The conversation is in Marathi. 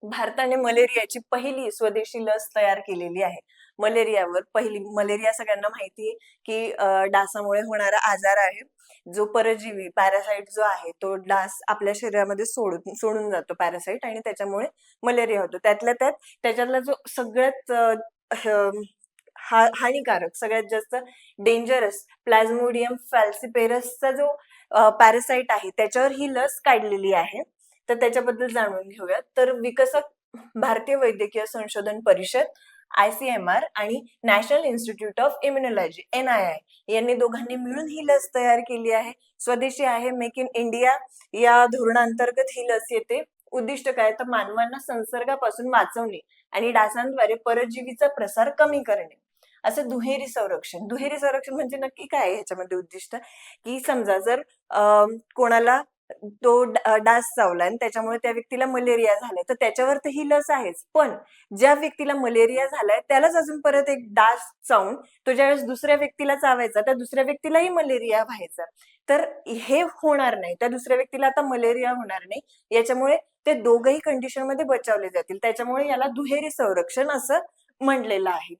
भारताने मलेरियाची पहिली स्वदेशी लस तयार केलेली आहे. मलेरियावर पहिली मलेरिया सगळ्यांना माहिती आहे, की डासामुळे होणारा आजार आहे. जो परजीवी पॅरासाइट जो आहे, तो डास आपल्या शरीरामध्ये सोडून सोडून जातो पॅरासाइट आणि त्याच्यामुळे मलेरिया होतो. त्यातल्या त्यात त्याच्यातला जो सगळ्यात ह हानिकारक, सगळ्यात जास्त डेंजरस प्लाझ्मोडियम फॅल्सिपेरसचा जो पॅरासाइट आहे, त्याच्यावर ही लस काढलेली आहे. तर त्याच्याबद्दल जाणून घेऊयात. तर विकसक भारतीय वैद्यकीय संशोधन परिषद ICMR आणि national institute of immunology NII यांनी दोघांनी मिळून ही लस तयार केली आहे. स्वदेशी आहे. मेक इन इंडिया या धोरणांतर्गत ही लस येते. उद्दिष्ट काय तर मानवांना संसर्गापासून वाचवणे आणि डासांद्वारे परजीवीचा प्रसार कमी करणे. असं दुहेरी संरक्षण म्हणजे नक्की काय आहे ह्याच्यामध्ये उद्दिष्ट, की समजा जर कोणाला तो डास चावला आणि त्याच्यामुळे त्या व्यक्तीला मलेरिया झालाय, तर त्याच्यावर तर ही लस आहेच. पण ज्या व्यक्तीला मलेरिया झालाय त्यालाच अजून परत एक डास चावून तो ज्यावेळेस दुसऱ्या व्यक्तीला चावायचा, त्या दुसऱ्या व्यक्तीलाही मलेरिया व्हायचा. तर हे होणार नाही. त्या दुसऱ्या व्यक्तीला आता मलेरिया होणार नाही. याच्यामुळे ते दोघंही कंडिशनमध्ये बचावले जातील. त्याच्यामुळे याला दुहेरी संरक्षण असं म्हटलेलं आहे.